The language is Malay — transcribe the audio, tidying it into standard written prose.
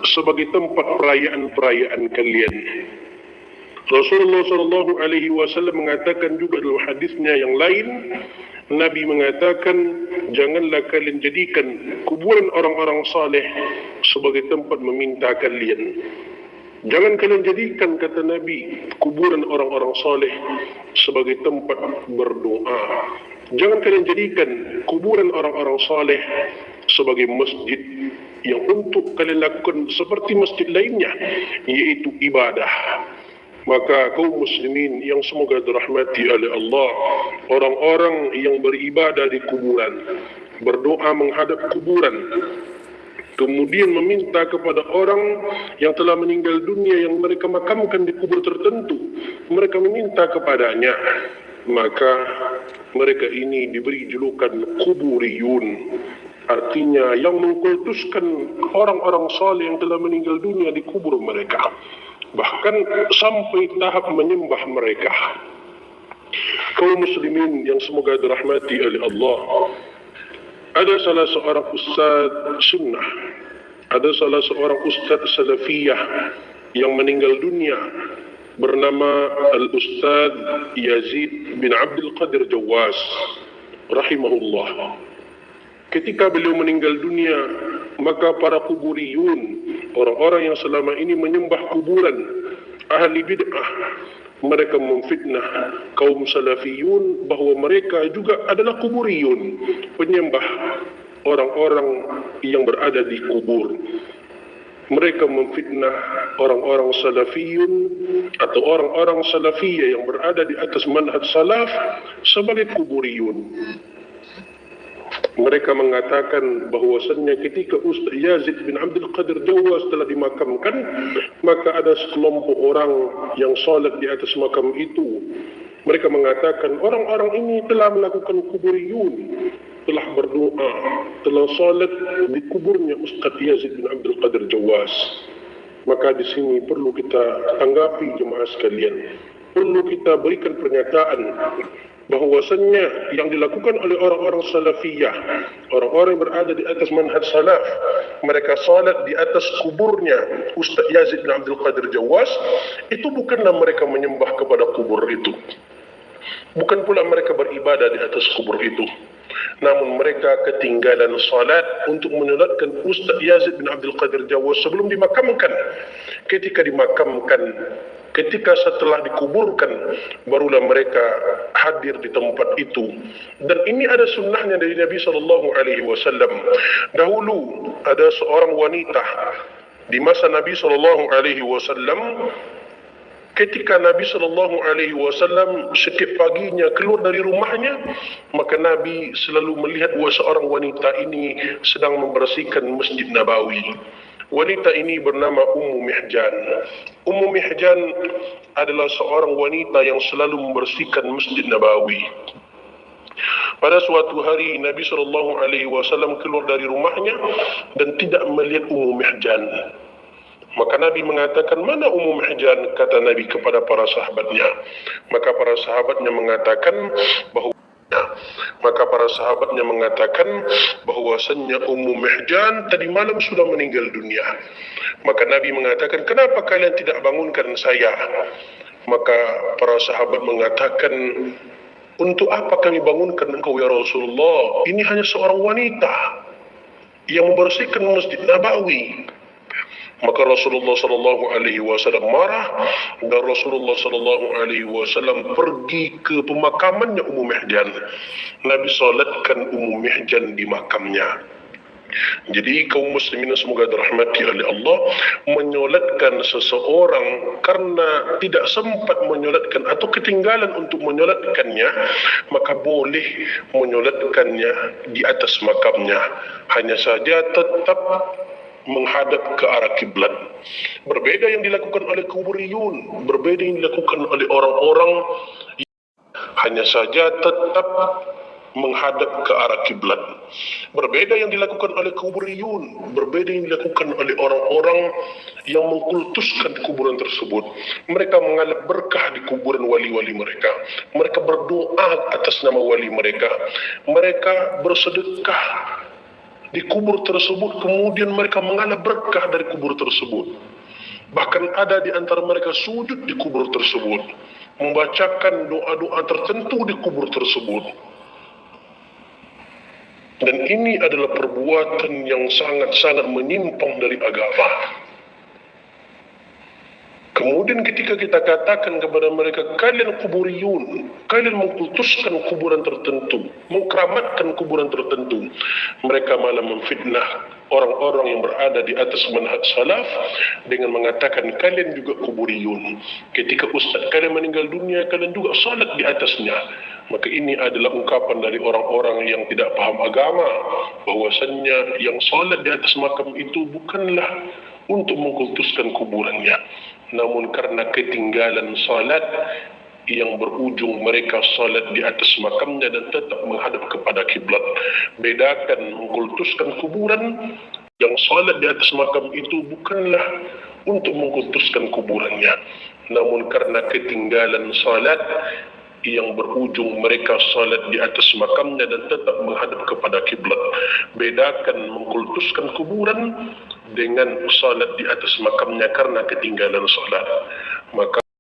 sebagai tempat perayaan-perayaan kalian. Rasulullah sallallahu alaihi wasallam mengatakan juga dalam hadisnya yang lain, Nabi mengatakan, janganlah kalian jadikan kuburan orang-orang saleh sebagai tempat meminta kalian. Jangan kalian jadikan, kata Nabi, kuburan orang-orang saleh sebagai tempat berdoa. Jangan kalian jadikan kuburan orang-orang saleh sebagai masjid yang untuk kalian lakukan seperti masjid lainnya, yaitu ibadah. Maka kaum muslimin yang semoga dirahmati oleh Allah, orang-orang yang beribadah di kuburan, berdoa menghadap kuburan, kemudian meminta kepada orang yang telah meninggal dunia yang mereka makamkan di kubur tertentu, mereka meminta kepadanya, maka mereka ini diberi julukan kuburiyun. Artinya yang mengkultuskan orang-orang saleh yang telah meninggal dunia di kubur mereka, bahkan sampai tahap menyembah mereka. Kaum muslimin yang semoga dirahmati oleh Allah, ada salah seorang ustaz sunnah, ada salah seorang ustaz salafiyah yang meninggal dunia, bernama Al-Ustaz Yazid bin Abdul Qadir Jawas rahimahullah. Ketika beliau meninggal dunia, maka para kuburiyun, orang-orang yang selama ini menyembah kuburan, ahli bid'ah, mereka memfitnah kaum salafiyun bahawa mereka juga adalah kuburiyun, penyembah orang-orang yang berada di kubur. Mereka memfitnah orang-orang salafiyun atau orang-orang salafiyah yang berada di atas manhaj salaf sebagai kuburiyun. Mereka mengatakan bahwasannya ketika Ustaz Yazid bin Abdul Qadir Jawas telah dimakamkan, maka ada sekelompok orang yang salat di atas makam itu. Mereka mengatakan orang-orang ini telah melakukan kuburiyun, telah berdoa, telah salat di kuburnya Ustaz Yazid bin Abdul Qadir Jawas. Maka di sini perlu kita tanggapi jemaah sekalian, perlu kita berikan pernyataan bahwasannya yang dilakukan oleh orang-orang salafiyah, orang-orang yang berada di atas manhaj salaf, mereka salat di atas kuburnya Ustaz Yazid bin Abdul Qadir Jawas, itu bukanlah mereka menyembah kepada kubur itu, bukan pula mereka beribadah di atas kubur itu, namun mereka ketinggalan salat untuk menyolatkan Ustaz Yazid bin Abdul Qadir Jawas sebelum dimakamkan. Ketika dimakamkan, ketika setelah dikuburkan, barulah mereka hadir di tempat itu. Dan ini ada sunnahnya dari Nabi SAW. Dahulu ada seorang wanita di masa Nabi SAW. Ketika Nabi SAW setiap paginya keluar dari rumahnya, maka Nabi selalu melihat bahwa seorang wanita ini sedang membersihkan Masjid Nabawi. Wanita ini bernama Ummu Mihjan. Ummu Mihjan adalah seorang wanita yang selalu membersihkan Masjid Nabawi. Pada suatu hari Nabi SAW keluar dari rumahnya dan tidak melihat Ummu Mihjan. Maka Nabi mengatakan, mana Ummu Mihjan? Kata Nabi kepada para sahabatnya. Maka para sahabatnya mengatakan bahwasannya Ummu Mihjan tadi malam sudah meninggal dunia. Maka Nabi mengatakan, kenapa kalian tidak bangunkan saya? Maka para sahabat mengatakan, untuk apa kami bangunkan engkau ya Rasulullah? Ini hanya seorang wanita yang membersihkan Masjid Nabawi. Maka Rasulullah SAW marah dan Rasulullah SAW pergi ke pemakamannya Ummu Mihjan. Nabi salatkan Ummu Mihjan di makamnya. Jadi kaum muslimin semoga dirahmati oleh Allah, menyolatkan seseorang karena tidak sempat menyolatkan atau ketinggalan untuk menyolatkannya, maka boleh menyolatkannya di atas makamnya. Hanya saja tetap menghadap ke arah kiblat. Berbeda yang dilakukan oleh kuburiyun, berbeda yang dilakukan oleh orang-orang, hanya saja tetap menghadap ke arah kiblat. Berbeda yang dilakukan oleh kuburiyun, berbeda yang dilakukan oleh orang-orang yang mengkultuskan kuburan tersebut. Mereka mengalap berkah di kuburan wali-wali mereka. Mereka berdoa atas nama wali mereka. Mereka bersedekah di kubur tersebut, kemudian mereka mengalah berkah dari kubur tersebut. Bahkan ada di antara mereka sujud di kubur tersebut, membacakan doa-doa tertentu di kubur tersebut. Dan ini adalah perbuatan yang sangat-sangat menyimpang dari agama. Kemudian ketika kita katakan kepada mereka, kalian kuburiyun, kalian mengkultuskan kuburan tertentu, mengkeramatkan kuburan tertentu, mereka malah memfitnah orang-orang yang berada di atas manhaj salaf dengan mengatakan kalian juga kuburiyun. Ketika ustaz kalian meninggal dunia, kalian juga salat di atasnya. Maka ini adalah ungkapan dari orang-orang yang tidak paham agama, bahwasannya yang salat di atas makam itu bukanlah untuk mengkultuskan kuburannya, namun karena ketinggalan salat yang berujung mereka salat di atas makamnya dan tetap menghadap kepada kiblat. Bedakan mengkultuskan kuburan, yang salat di atas makam itu bukanlah untuk mengkultuskan kuburannya, namun karena ketinggalan salat yang berujung mereka salat di atas makamnya dan tetap menghadap kepada kiblat. Bedakan mengkultuskan kuburan dengan salat di atas makamnya karena ketinggalan salat. Maka